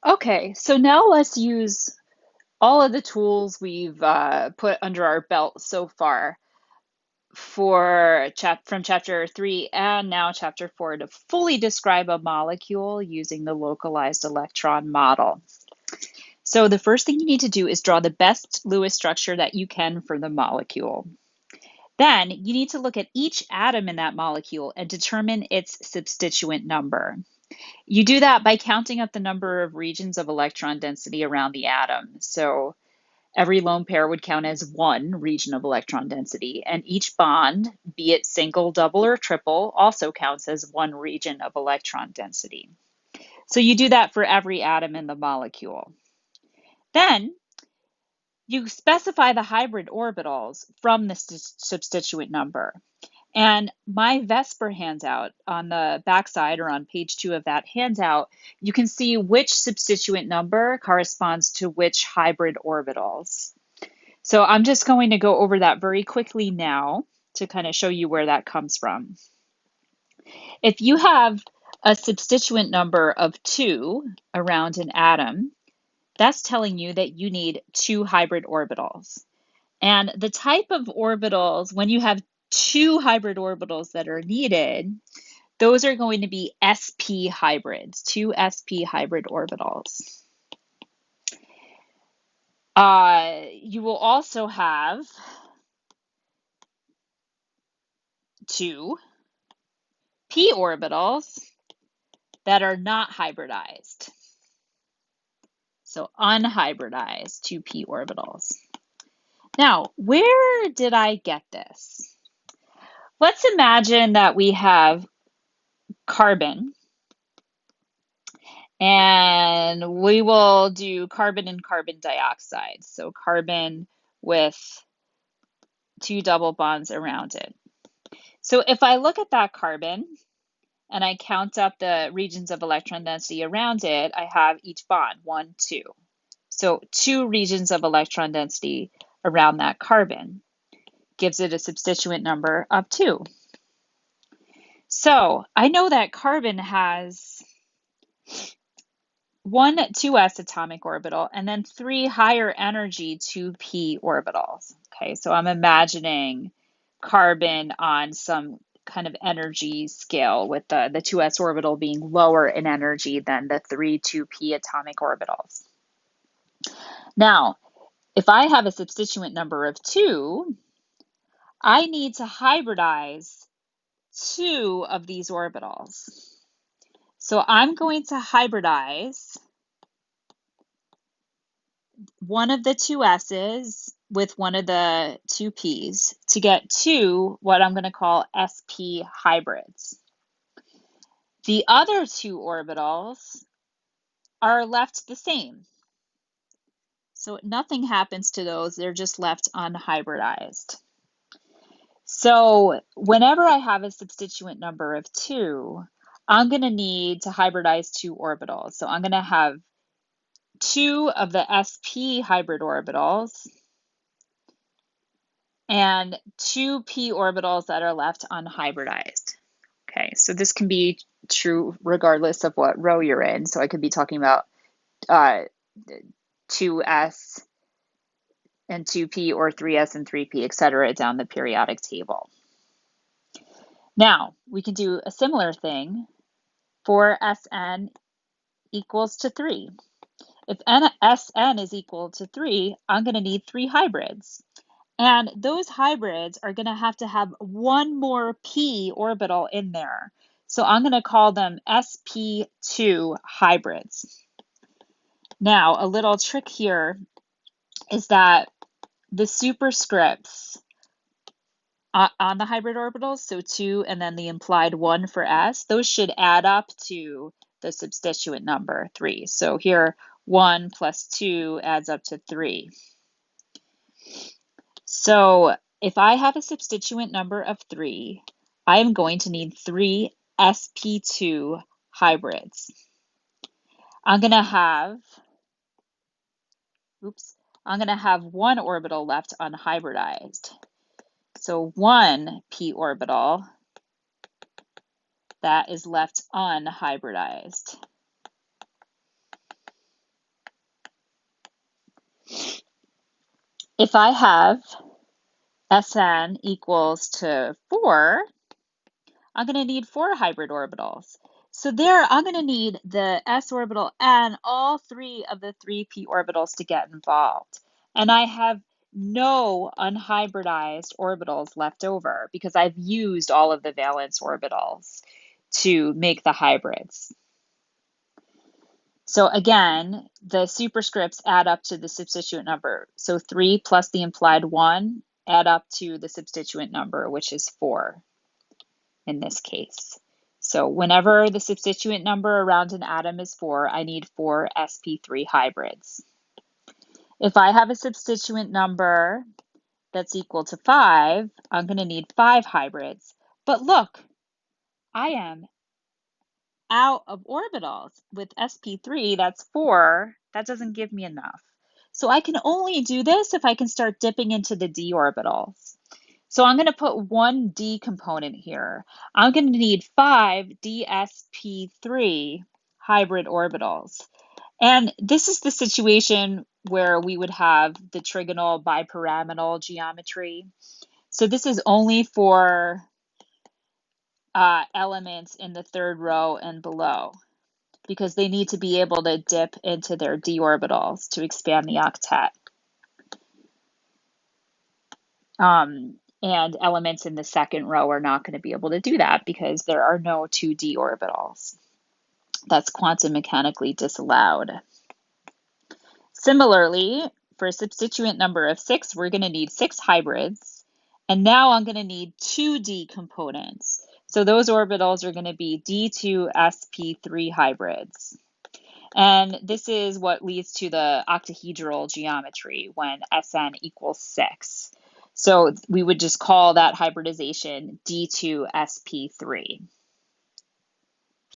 Okay, so now let's use all of the tools we've put under our belt so far for from chapter 3 and now chapter 4 to fully describe a molecule using the localized electron model. So the first thing you need to do is draw the best Lewis structure that you can for the molecule. Then you need to look at each atom in that molecule and determine its substituent number. You do that by counting up the number of regions of electron density around the atom. So every lone pair would count as one region of electron density, and each bond, be it single, double, or triple, also counts as one region of electron density. So you do that for every atom in the molecule. Then you specify the hybrid orbitals from the substituent number. And my VESPER handout on the backside or on page 2 of that handout, you can see which substituent number corresponds to which hybrid orbitals. So I'm just going to go over that very quickly now to kind of show you where that comes from. If you have a substituent number of 2 around an atom, that's telling you that you need 2 hybrid orbitals. And the type of orbitals, when you have 2 hybrid orbitals that are needed, those are going to be sp hybrids, 2 sp hybrid orbitals. You will also have 2 p orbitals that are not hybridized. So unhybridized 2p orbitals. Now, where did I get this? Let's imagine that we have carbon, and we will do carbon and carbon dioxide. So carbon with 2 double bonds around it. So if I look at that carbon and I count up the regions of electron density around it, I have each bond, 1, 2. So 2 regions of electron density around that carbon gives it a substituent number of 2. So I know that carbon has 1 2s atomic orbital and then 3 higher energy 2p orbitals. Okay, so I'm imagining carbon on some kind of energy scale with the 2s orbital being lower in energy than the 3 2p atomic orbitals. Now, if I have a substituent number of 2, I need to hybridize 2 of these orbitals. So I'm going to hybridize one of the 2s's with one of the 2p's to get 2 what I'm going to call sp hybrids. The other 2 orbitals are left the same. So nothing happens to those, they're just left unhybridized. So whenever I have a substituent number of 2, I'm going to need to hybridize 2 orbitals. So I'm going to have 2 of the sp hybrid orbitals and 2 p orbitals that are left unhybridized. Okay, so this can be true regardless of what row you're in. So I could be talking about 2s and 2p or 3s and 3p, etc. down the periodic table. Now, we can do a similar thing for Sn equals to 3. If Sn is equal to 3, I'm going to need 3 hybrids. And those hybrids are going to have one more p orbital in there. So I'm going to call them sp2 hybrids. Now, a little trick here is that the superscripts on the hybrid orbitals, so 2 and then the implied 1 for s, those should add up to the substituent number 3. So here, 1 plus 2 adds up to 3. So if I have a substituent number of 3, I am going to need 3 sp2 hybrids. I'm going to have, one orbital left unhybridized. So 1 p orbital that is left unhybridized. If I have Sn equals to 4, I'm going to need 4 hybrid orbitals. So there, I'm going to need the s orbital and all 3 of the 3p orbitals to get involved. And I have no unhybridized orbitals left over because I've used all of the valence orbitals to make the hybrids. So again, the superscripts add up to the substituent number. So 3 plus the implied 1 add up to the substituent number, which is 4 in this case. So whenever the substituent number around an atom is 4, I need 4 sp3 hybrids. If I have a substituent number that's equal to 5, I'm going to need 5 hybrids. But look, I am out of orbitals. With sp3, that's 4. That doesn't give me enough. So I can only do this if I can start dipping into the d orbitals. So I'm going to put one d component here. I'm going to need 5 dsp3 hybrid orbitals. And this is the situation where we would have the trigonal bipyramidal geometry. So this is only for elements in the third row and below, because they need to be able to dip into their d orbitals to expand the octet. And elements in the second row are not going to be able to do that because there are no 2d orbitals. That's quantum mechanically disallowed. Similarly, for a substituent number of 6, we're going to need 6 hybrids. And now I'm going to need 2d components. So those orbitals are going to be d2sp3 hybrids. And this is what leads to the octahedral geometry when Sn equals 6. So we would just call that hybridization D2sp3.